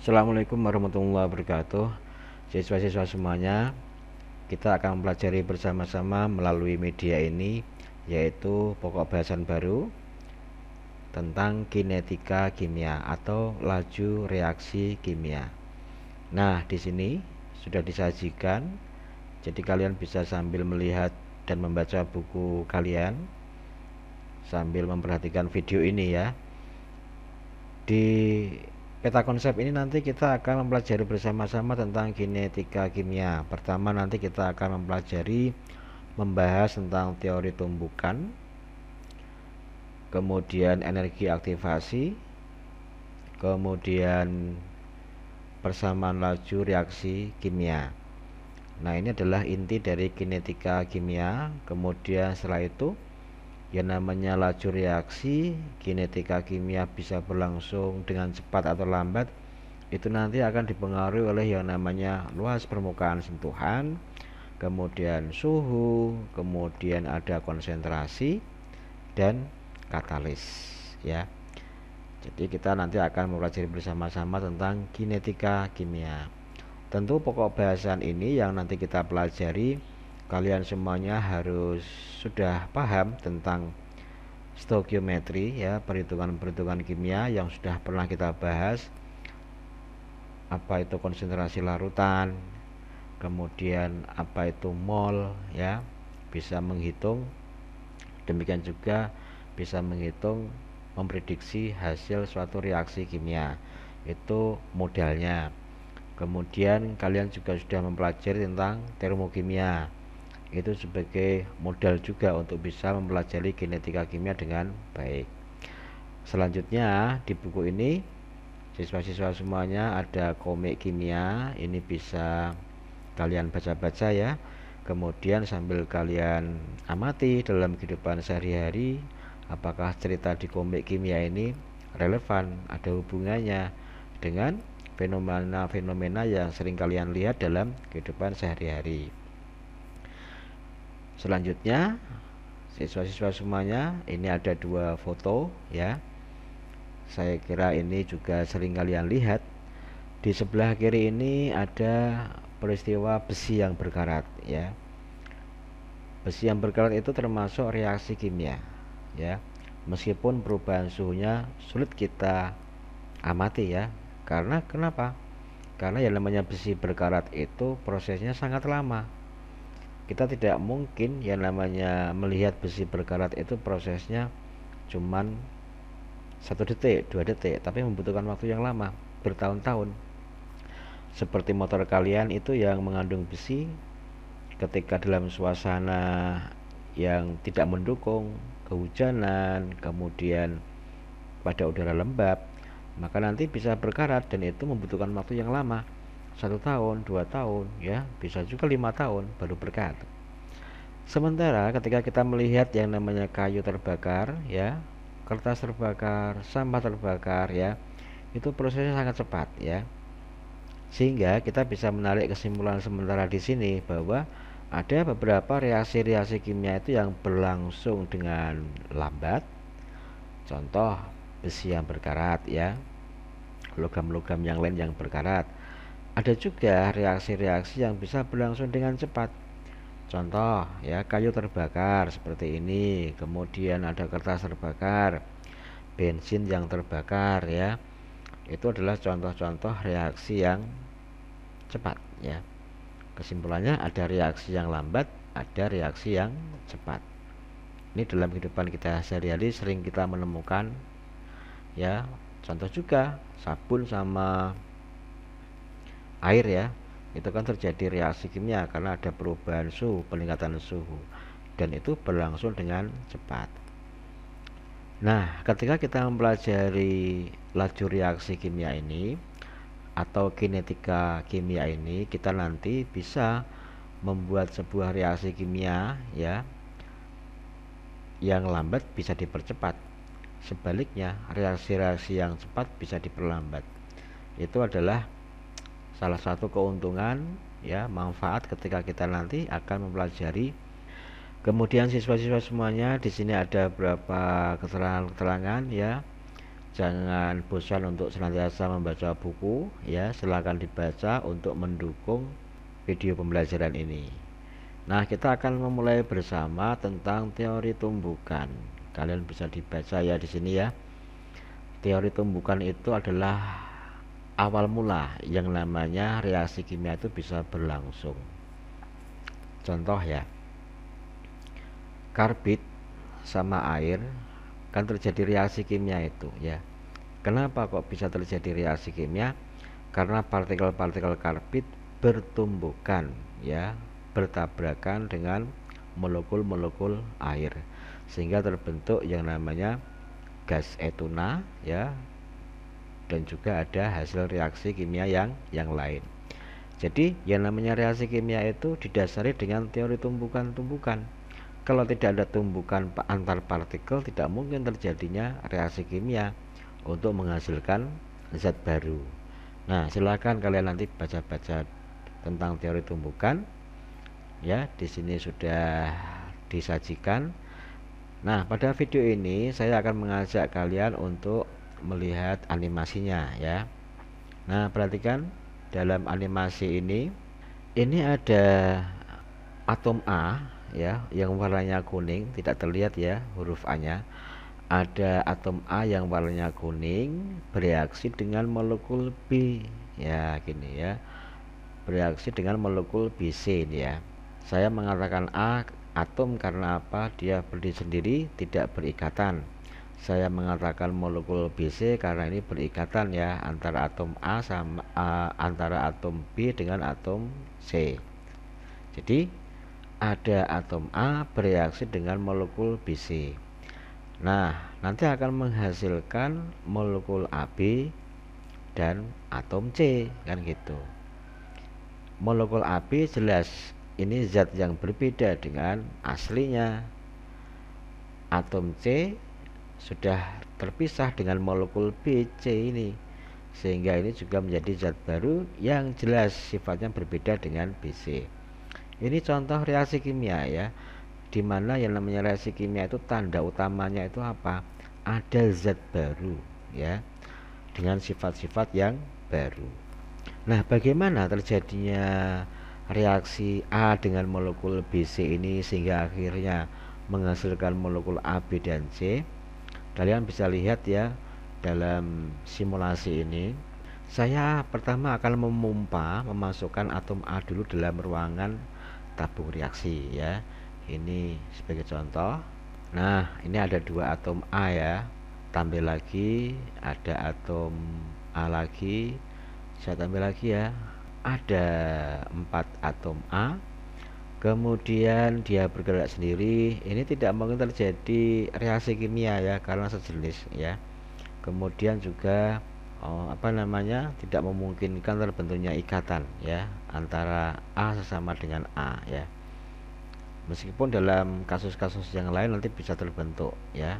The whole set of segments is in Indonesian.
Assalamualaikum warahmatullahi wabarakatuh. Siswa-siswa semuanya, kita akan mempelajari bersama-sama melalui media ini, yaitu pokok bahasan baru tentang kinetika kimia atau laju reaksi kimia. Nah, di sini sudah disajikan, jadi kalian bisa sambil melihat dan membaca buku kalian sambil memperhatikan video ini ya. Di peta konsep ini nanti kita akan mempelajari bersama-sama tentang kinetika kimia. Pertama nanti kita akan membahas tentang teori tumbukan, kemudian energi aktivasi, kemudian persamaan laju reaksi kimia. Nah, ini adalah inti dari kinetika kimia. Kemudian setelah itu yang namanya laju reaksi kinetika kimia bisa berlangsung dengan cepat atau lambat, itu nanti akan dipengaruhi oleh yang namanya luas permukaan sentuhan, kemudian suhu, kemudian ada konsentrasi dan katalis ya. Jadi kita nanti akan mempelajari bersama-sama tentang kinetika kimia. Tentu pokok bahasan ini yang nanti kita pelajari, kalian semuanya harus sudah paham tentang stoikiometri ya, perhitungan-perhitungan kimia yang sudah pernah kita bahas. Apa itu konsentrasi larutan, kemudian apa itu mol ya, bisa menghitung. Demikian juga bisa menghitung, memprediksi hasil suatu reaksi kimia, itu modalnya. Kemudian kalian juga sudah mempelajari tentang termokimia, itu sebagai modal juga untuk bisa mempelajari kinetika kimia dengan baik. Selanjutnya di buku ini siswa-siswa semuanya ada komik kimia, ini bisa kalian baca-baca ya. Kemudian sambil kalian amati dalam kehidupan sehari-hari, apakah cerita di komik kimia ini relevan, ada hubungannya dengan fenomena-fenomena yang sering kalian lihat dalam kehidupan sehari-hari. Selanjutnya siswa-siswa semuanya, ini ada dua foto ya. Saya kira ini juga sering kalian lihat. Di sebelah kiri ini ada peristiwa besi yang berkarat ya. Besi yang berkarat itu termasuk reaksi kimia ya. Meskipun perubahan suhunya sulit kita amati ya. Karena kenapa? Karena yang namanya besi berkarat itu prosesnya sangat lama. Kita tidak mungkin yang namanya melihat besi berkarat itu prosesnya cuman 1 detik, 2 detik, tapi membutuhkan waktu yang lama, bertahun-tahun. Seperti motor kalian itu yang mengandung besi, ketika dalam suasana yang tidak mendukung, kehujanan, kemudian pada udara lembab, maka nanti bisa berkarat dan itu membutuhkan waktu yang lama, 1 tahun, 2 tahun ya, bisa juga 5 tahun baru berkarat. Sementara ketika kita melihat yang namanya kayu terbakar ya, kertas terbakar, sampah terbakar ya, itu prosesnya sangat cepat ya. Sehingga kita bisa menarik kesimpulan sementara di sini bahwa ada beberapa reaksi-reaksi kimia itu yang berlangsung dengan lambat. Contoh besi yang berkarat ya, logam-logam yang lain yang berkarat. Ada juga reaksi-reaksi yang bisa berlangsung dengan cepat. Contoh ya, kayu terbakar seperti ini, kemudian ada kertas terbakar, bensin yang terbakar ya. Itu adalah contoh-contoh reaksi yang cepat ya. Kesimpulannya ada reaksi yang lambat, ada reaksi yang cepat. Ini dalam kehidupan kita sehari-hari sering kita menemukan ya. Contoh juga sabun sama air ya, itu kan terjadi reaksi kimia karena ada perubahan suhu, peningkatan suhu, dan itu berlangsung dengan cepat. Nah, ketika kita mempelajari laju reaksi kimia ini atau kinetika kimia ini, kita nanti bisa membuat sebuah reaksi kimia ya yang lambat bisa dipercepat. Sebaliknya, reaksi-reaksi yang cepat bisa diperlambat. Itu adalah salah satu keuntungan ya, manfaat ketika kita nanti akan mempelajari. Kemudian siswa-siswa semuanya, di sini ada beberapa keterangan ya. Jangan bosan untuk senantiasa membaca buku ya, silakan dibaca untuk mendukung video pembelajaran ini. Nah, kita akan memulai bersama tentang teori tumbukan. Kalian bisa dibaca ya di sini ya. Teori tumbukan itu adalah awal mula yang namanya reaksi kimia itu bisa berlangsung. Contoh ya, karbit sama air kan terjadi reaksi kimia itu ya. Kenapa kok bisa terjadi reaksi kimia? Karena partikel-partikel karbit bertumbukan ya, bertabrakan dengan molekul-molekul air sehingga terbentuk yang namanya gas etuna ya, dan juga ada hasil reaksi kimia yang lain. Jadi yang namanya reaksi kimia itu didasari dengan teori tumbukan-tumbukan. Kalau tidak ada tumbukan antar partikel, tidak mungkin terjadinya reaksi kimia untuk menghasilkan zat baru. Nah, silakan kalian nanti baca-baca tentang teori tumbukan. Ya, di sini sudah disajikan. Nah, pada video ini saya akan mengajak kalian untuk melihat animasinya ya. Nah, perhatikan dalam animasi ini ada atom A ya, yang warnanya kuning, tidak terlihat ya huruf A-nya. Ada atom A yang warnanya kuning bereaksi dengan molekul B ya, gini ya, bereaksi dengan molekul BC ini ya. Saya mengatakan A atom karena apa? Dia berdiri sendiri, tidak berikatan. Saya mengatakan molekul BC karena ini berikatan ya, antara atom A sama antara atom B dengan atom C. Jadi ada atom A bereaksi dengan molekul BC. Nah, nanti akan menghasilkan molekul AB dan atom C kan gitu. Molekul AB jelas ini zat yang berbeda dengan aslinya. Atom C sudah terpisah dengan molekul BC ini, sehingga ini juga menjadi zat baru yang jelas sifatnya berbeda dengan BC. Ini contoh reaksi kimia ya, dimana yang namanya reaksi kimia itu tanda utamanya itu apa? Ada zat baru ya, dengan sifat-sifat yang baru. Nah, bagaimana terjadinya reaksi A dengan molekul BC ini sehingga akhirnya menghasilkan molekul A, B, dan C? Kalian bisa lihat ya dalam simulasi ini. Saya pertama akan memasukkan atom A dulu dalam ruangan tabung reaksi ya. Ini sebagai contoh. Nah, ini ada dua atom A ya. Tambah lagi ada atom A lagi. Saya tambah lagi ya. Ada 4 atom A. Kemudian dia bergerak sendiri. Ini tidak mungkin terjadi reaksi kimia ya, karena sejenis ya. Kemudian juga tidak memungkinkan terbentuknya ikatan ya antara A sesama dengan A ya. Meskipun dalam kasus-kasus yang lain nanti bisa terbentuk ya,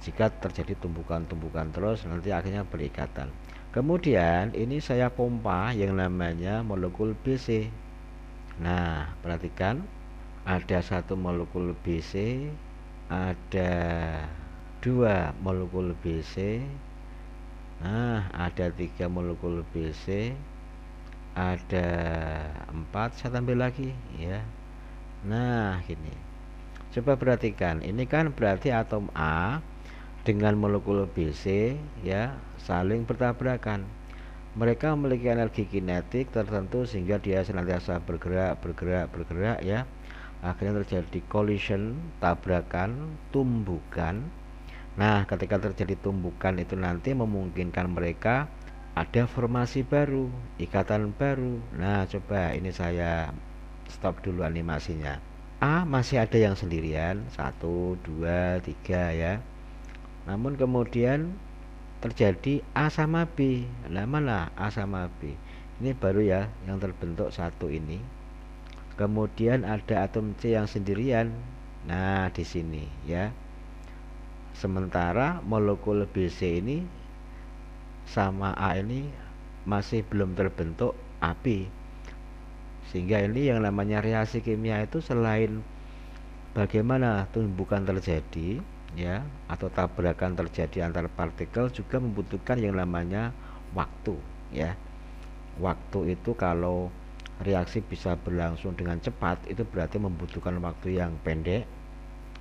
jika terjadi tumbukan-tumbukan terus nanti akhirnya berikatan. Kemudian ini saya pompa yang namanya molekul BC. Nah, perhatikan ada satu molekul BC, ada dua molekul BC, nah ada 3 molekul BC, ada 4, saya tambah lagi ya. Nah, gini. Coba perhatikan, ini kan berarti atom A dengan molekul BC ya saling bertabrakan. Mereka memiliki energi kinetik tertentu sehingga dia senantiasa bergerak ya. Akhirnya terjadi collision, tabrakan, tumbukan. Nah, ketika terjadi tumbukan itu nanti memungkinkan mereka ada formasi baru, ikatan baru. Nah, coba ini saya stop dulu animasinya. A masih ada yang sendirian, 1, 2, 3 ya. Namun kemudian terjadi A sama B. Nah, mana A sama B? Ini baru ya yang terbentuk satu ini. Kemudian ada atom C yang sendirian. Nah, di sini ya. Sementara molekul BC ini sama A ini masih belum terbentuk AB. Sehingga ini yang namanya reaksi kimia itu selain bagaimana tumbukan terjadi, ya, atau tabrakan terjadi antar partikel juga membutuhkan yang namanya waktu, ya. Waktu itu kalau reaksi bisa berlangsung dengan cepat, itu berarti membutuhkan waktu yang pendek.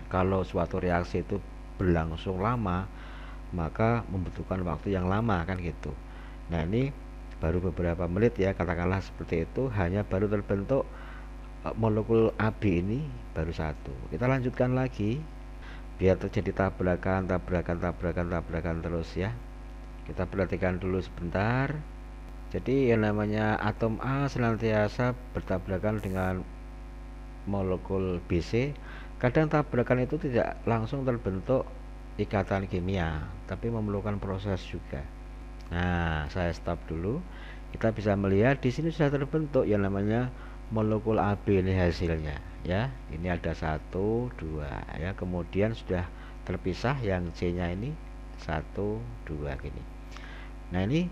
Kalau suatu reaksi itu berlangsung lama, maka membutuhkan waktu yang lama, kan gitu. Nah, ini baru beberapa menit ya, katakanlah seperti itu, hanya baru terbentuk molekul AB ini baru satu. Kita lanjutkan lagi biar terjadi tabrakan terus ya. Kita perhatikan dulu sebentar. Jadi yang namanya atom A senantiasa bertabrakan dengan molekul BC. Kadang tabrakan itu tidak langsung terbentuk ikatan kimia, tapi memerlukan proses juga. Nah, saya stop dulu. Kita bisa melihat di sini sudah terbentuk yang namanya molekul AB, ini hasilnya ya. Ini ada 1, 2 ya. Kemudian sudah terpisah yang C-nya ini 1, 2 gini. Nah, ini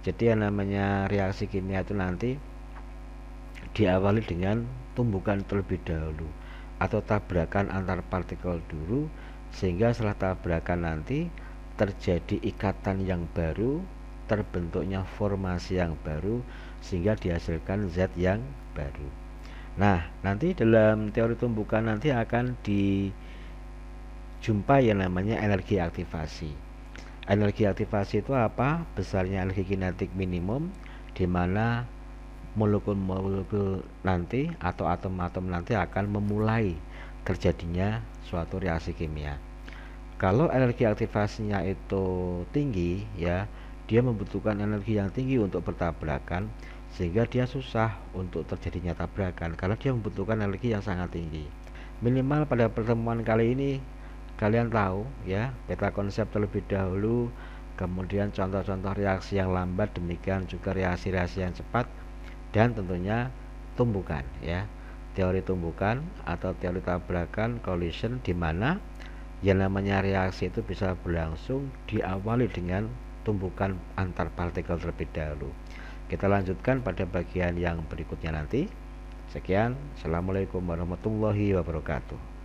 jadi yang namanya reaksi kimia itu nanti diawali dengan tumbukan terlebih dahulu atau tabrakan antar partikel dulu, sehingga setelah tabrakan nanti terjadi ikatan yang baru, terbentuknya formasi yang baru, sehingga dihasilkan zat yang baru. Nah, nanti dalam teori tumbukan nanti akan dijumpai yang namanya energi aktivasi. Energi aktivasi itu apa? Besarnya energi kinetik minimum, di mana molekul-molekul nanti atau atom-atom nanti akan memulai terjadinya suatu reaksi kimia. Kalau energi aktivasinya itu tinggi ya, dia membutuhkan energi yang tinggi untuk bertabrakan, sehingga dia susah untuk terjadinya tabrakan karena dia membutuhkan energi yang sangat tinggi. Minimal pada pertemuan kali ini kalian tahu ya, peta konsep terlebih dahulu, kemudian contoh-contoh reaksi yang lambat, demikian juga reaksi-reaksi yang cepat, dan tentunya tumbukan ya. Teori tumbukan atau teori tabrakan collision, di mana yang namanya reaksi itu bisa berlangsung diawali dengan tumbukan antar partikel terlebih dahulu. Kita lanjutkan pada bagian yang berikutnya nanti. Sekian, assalamualaikum warahmatullahi wabarakatuh.